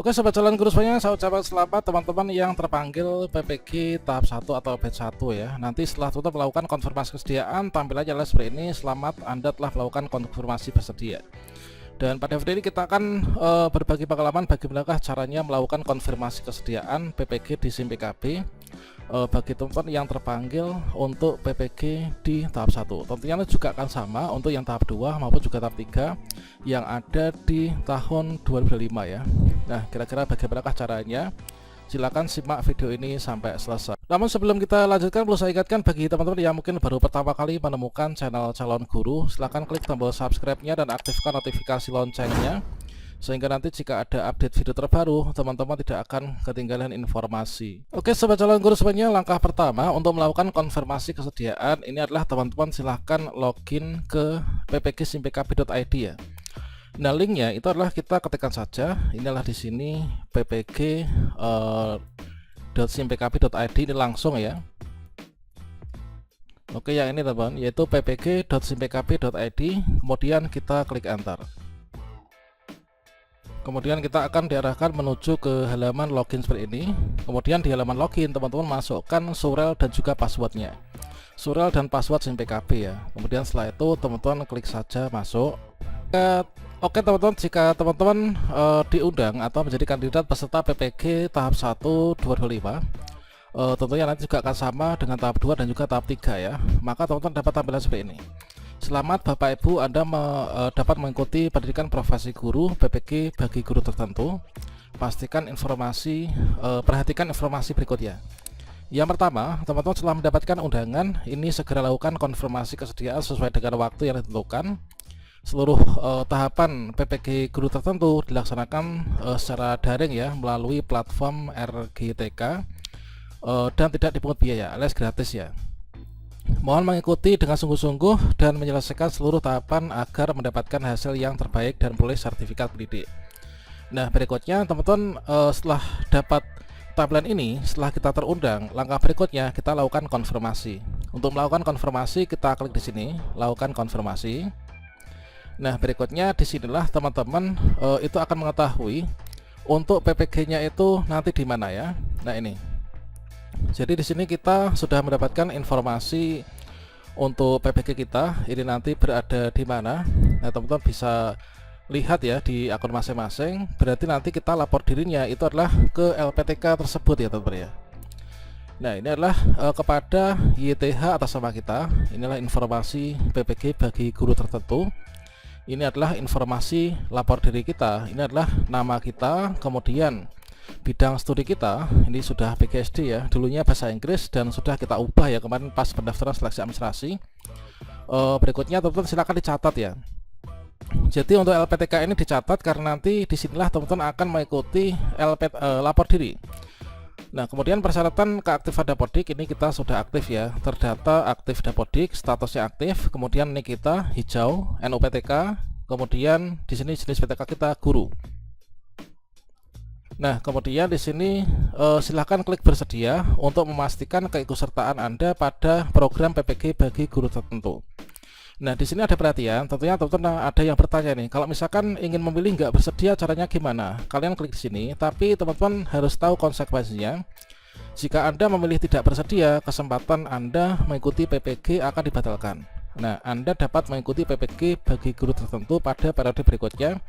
Oke sobat calon guru semuanya, saya ucapkan selamat teman-teman yang terpanggil PPG tahap 1 atau batch 1 ya. Nanti setelah tutup melakukan konfirmasi kesediaan, tampilannya adalah seperti ini. Selamat, Anda telah melakukan konfirmasi bersedia. Dan pada video ini kita akan berbagi pengalaman bagaimana caranya melakukan konfirmasi kesediaan PPG di SIM PKB bagi teman-teman yang terpanggil untuk PPG di tahap 1. Tentunya juga akan sama untuk yang tahap 2 maupun juga tahap 3 yang ada di tahun 2005 ya. Nah, kira-kira bagaimanakah caranya? Silakan simak video ini sampai selesai. Namun sebelum kita lanjutkan, perlu saya ingatkan bagi teman-teman yang mungkin baru pertama kali menemukan channel Calon Guru, silakan klik tombol subscribe-nya dan aktifkan notifikasi loncengnya, sehingga nanti jika ada update video terbaru, teman-teman tidak akan ketinggalan informasi. Oke sobat calon guru semuanya, langkah pertama untuk melakukan konfirmasi kesediaan ini adalah teman-teman silahkan login ke ppg-simpkb.id ya. Nah, linknya itu adalah kita ketikkan saja, inilah di sini ppg.simpkb.id ini langsung ya. Oke, yang ini teman-teman, yaitu ppg.simpkb.id, kemudian kita klik enter. Kemudian kita akan diarahkan menuju ke halaman login seperti ini. Kemudian di halaman login teman-teman masukkan surel dan juga passwordnya, surel dan password SIM PKB ya. Kemudian setelah itu teman-teman klik saja masuk. Oke teman-teman, jika teman-teman diundang atau menjadi kandidat peserta PPG tahap 1 2005, tentunya nanti juga akan sama dengan tahap 2 dan juga tahap 3 ya. Maka teman-teman dapat tampilan seperti ini. Selamat Bapak Ibu, Anda dapat mengikuti pendidikan profesi guru PPG bagi guru tertentu. Pastikan informasi, perhatikan informasi berikutnya. Yang pertama, teman-teman setelah mendapatkan undangan, ini segera lakukan konfirmasi kesediaan sesuai dengan waktu yang ditentukan. Seluruh tahapan PPG guru tertentu dilaksanakan secara daring ya, melalui platform RGTK dan tidak dipungut biaya alias gratis ya. Mohon mengikuti dengan sungguh-sungguh dan menyelesaikan seluruh tahapan agar mendapatkan hasil yang terbaik dan peroleh sertifikat pendidik. Nah, berikutnya teman-teman setelah dapat tampilan ini, setelah kita terundang, langkah berikutnya kita lakukan konfirmasi. Untuk melakukan konfirmasi kita klik di sini, lakukan konfirmasi. Nah, berikutnya disinilah teman-teman itu akan mengetahui untuk PPG-nya itu nanti di mana ya. Nah, ini. Jadi di sini kita sudah mendapatkan informasi untuk PPG kita ini nanti berada di mana. Nah, teman-teman bisa lihat ya di akun masing-masing. Berarti nanti kita lapor dirinya itu adalah ke LPTK tersebut ya teman-teman ya. Nah, ini adalah kepada YTH atas nama kita. Inilah informasi PPG bagi guru tertentu. Ini adalah informasi lapor diri kita. Ini adalah nama kita, kemudian bidang studi kita ini sudah PGSD ya, dulunya bahasa Inggris dan sudah kita ubah ya kemarin pas pendaftaran seleksi administrasi. Berikutnya teman-teman silakan dicatat ya. Jadi untuk LPTK ini dicatat karena nanti disinilah teman-teman akan mengikuti lapor diri. Nah, kemudian persyaratan keaktifan Dapodik ini kita sudah aktif ya, terdata aktif Dapodik, statusnya aktif, kemudian nik kita hijau, NUPTK, kemudian di sini jenis PTK kita guru. Nah, kemudian di sini silahkan klik bersedia untuk memastikan keikutsertaan Anda pada program PPG bagi guru tertentu. Nah, di sini ada perhatian, tentunya teman-teman ada yang bertanya nih, kalau misalkan ingin memilih nggak bersedia caranya gimana? Kalian klik di sini, tapi teman-teman harus tahu konsekuensinya. Jika Anda memilih tidak bersedia, kesempatan Anda mengikuti PPG akan dibatalkan. Nah, Anda dapat mengikuti PPG bagi guru tertentu pada periode berikutnya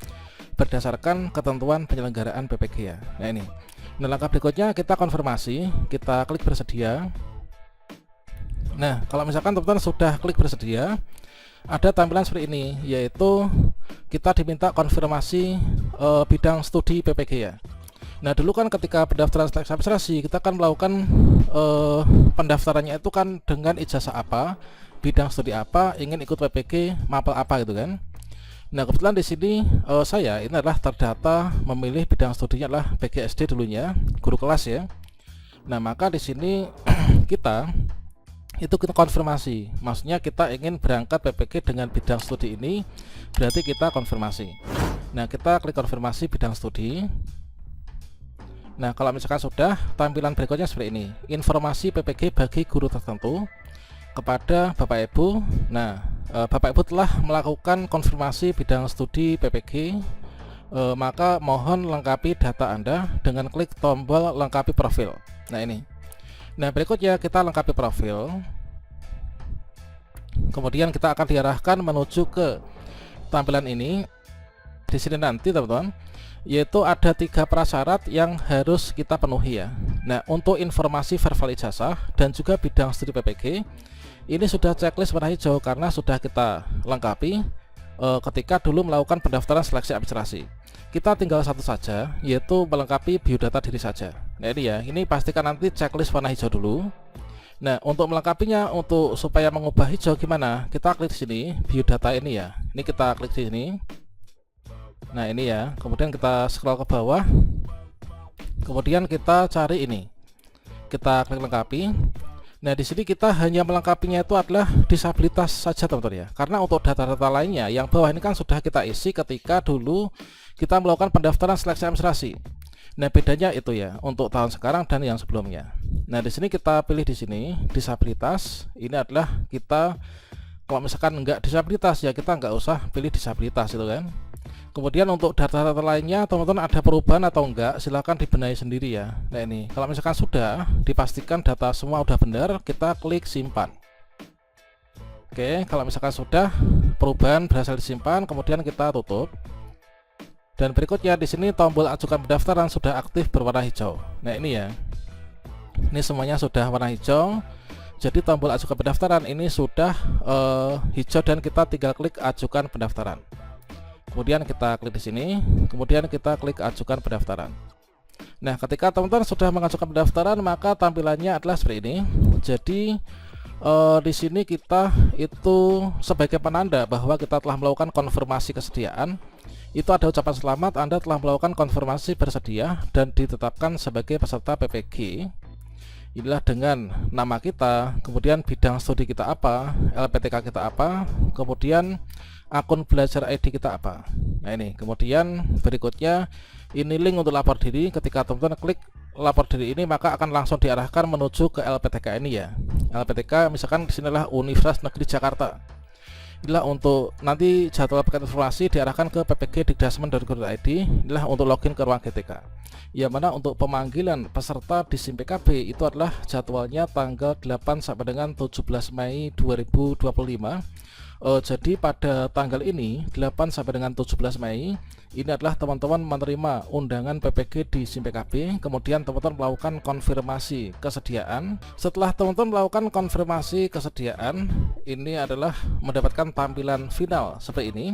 berdasarkan ketentuan penyelenggaraan PPG ya. Nah, ini. Nah, langkah berikutnya kita konfirmasi, kita klik bersedia. Nah, kalau misalkan teman-teman sudah klik bersedia, ada tampilan seperti ini, yaitu kita diminta konfirmasi bidang studi PPG ya. Nah, dulu kan ketika pendaftaran seleksi administrasi kita kan melakukan pendaftarannya itu kan dengan ijazah apa, bidang studi apa, ingin ikut PPG mapel apa gitu kan. Nah, kebetulan di sini saya ini adalah terdata memilih bidang studinya adalah PGSD dulunya, guru kelas ya. Nah, maka di sini kita konfirmasi, maksudnya kita ingin berangkat PPG dengan bidang studi ini, berarti kita konfirmasi. Nah, kita klik konfirmasi bidang studi. Nah, kalau misalkan sudah, tampilan berikutnya seperti ini, informasi PPG bagi guru tertentu kepada Bapak Ibu. Nah, Bapak Ibu telah melakukan konfirmasi bidang studi PPG maka mohon lengkapi data Anda dengan klik tombol lengkapi profil. Nah ini. Nah berikutnya kita lengkapi profil. Kemudian kita akan diarahkan menuju ke tampilan ini. Di sini nanti teman-teman, yaitu ada 3 prasyarat yang harus kita penuhi ya. Nah untuk informasi verbal ijazah dan juga bidang studi PPG, ini sudah checklist warna hijau karena sudah kita lengkapi ketika dulu melakukan pendaftaran seleksi administrasi. Kita tinggal satu saja, yaitu melengkapi biodata diri saja. Nah ini ya, ini pastikan nanti checklist warna hijau dulu. Nah untuk melengkapinya, untuk supaya mengubah hijau gimana, kita klik di sini biodata ini ya. Ini kita klik di sini. Nah ini ya, kemudian kita scroll ke bawah, kemudian kita cari ini, kita klik lengkapi. Nah di sini kita hanya melengkapinya itu adalah disabilitas saja teman-teman ya, karena untuk data-data lainnya yang bawah ini kan sudah kita isi ketika dulu kita melakukan pendaftaran seleksi administrasi. Nah bedanya itu ya untuk tahun sekarang dan yang sebelumnya. Nah di sini kita pilih di sini disabilitas. Ini adalah kita kalau misalkan enggak disabilitas ya kita enggak usah pilih disabilitas itu kan. Kemudian untuk data-data lainnya teman-teman ada perubahan atau enggak, silahkan dibenahi sendiri ya. Nah ini kalau misalkan sudah dipastikan data semua udah benar, kita klik simpan. Oke, kalau misalkan sudah perubahan berhasil disimpan, kemudian kita tutup. Dan berikutnya di sini tombol ajukan pendaftaran sudah aktif berwarna hijau. Nah ini ya, ini semuanya sudah warna hijau. Jadi tombol ajukan pendaftaran ini sudah hijau dan kita tinggal klik ajukan pendaftaran. Kemudian kita klik di sini, kemudian kita klik ajukan pendaftaran. Nah ketika teman-teman sudah mengajukan pendaftaran, maka tampilannya adalah seperti ini. Jadi di sini kita itu sebagai penanda bahwa kita telah melakukan konfirmasi kesediaan. Itu ada ucapan selamat, Anda telah melakukan konfirmasi bersedia dan ditetapkan sebagai peserta PPG. Inilah dengan nama kita, kemudian bidang studi kita apa, LPTK kita apa, kemudian akun belajar ID kita apa. Nah ini, kemudian berikutnya ini link untuk lapor diri. Ketika teman-teman klik lapor diri ini, maka akan langsung diarahkan menuju ke LPTK ini ya. LPTK misalkan disinilah Universitas Negeri Jakarta. Inilah untuk nanti jadwal paket informasi diarahkan ke ppg.dikdasmen.go.id. Inilah untuk login ke ruang GTK. Yang mana untuk pemanggilan peserta di SIM PKB itu adalah jadwalnya tanggal 8 sampai dengan 17 Mei 2025. Jadi pada tanggal ini 8 sampai dengan 17 Mei ini adalah teman-teman menerima undangan PPG di SIM PKB. Kemudian teman-teman melakukan konfirmasi kesediaan. Setelah teman-teman melakukan konfirmasi kesediaan, ini adalah mendapatkan tampilan final seperti ini.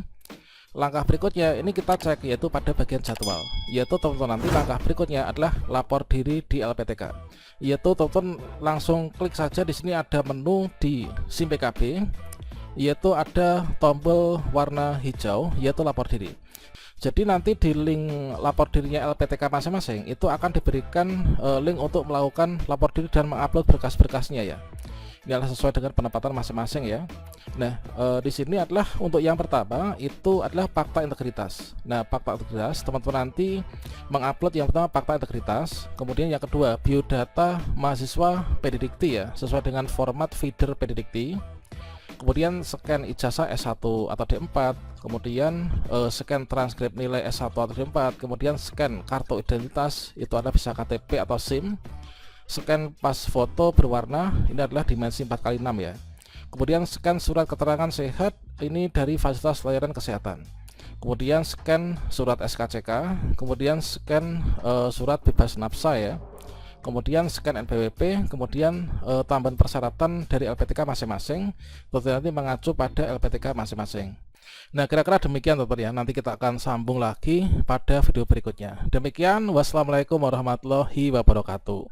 Langkah berikutnya ini kita cek yaitu pada bagian jadwal, yaitu teman-teman nanti langkah berikutnya adalah lapor diri di LPTK. Yaitu teman-teman langsung klik saja, di sini ada menu di SIM PKB, yaitu ada tombol warna hijau yaitu lapor diri. Jadi nanti di link lapor dirinya LPTK masing-masing itu akan diberikan link untuk melakukan lapor diri dan mengupload berkas-berkasnya ya. Ini adalah sesuai dengan penempatan masing-masing ya. Nah di sini adalah untuk yang pertama itu adalah fakta integritas. Nah fakta integritas teman-teman nanti mengupload yang pertama fakta integritas, kemudian yang kedua biodata mahasiswa PDDikti ya sesuai dengan format feeder PDDikti. Kemudian scan ijazah S1 atau D4, kemudian scan transkrip nilai S1 atau D4, kemudian scan kartu identitas, itu ada bisa KTP atau SIM, scan pas foto berwarna, ini adalah dimensi 4x6 ya. Kemudian scan surat keterangan sehat, ini dari fasilitas layanan kesehatan. Kemudian scan surat SKCK, kemudian scan surat bebas nafsa ya. Kemudian scan NPWP, kemudian tambahan persyaratan dari LPTK masing-masing, tentu nanti mengacu pada LPTK masing-masing. Nah kira-kira demikian teman-teman ya, nanti kita akan sambung lagi pada video berikutnya. Demikian, wassalamualaikum warahmatullahi wabarakatuh.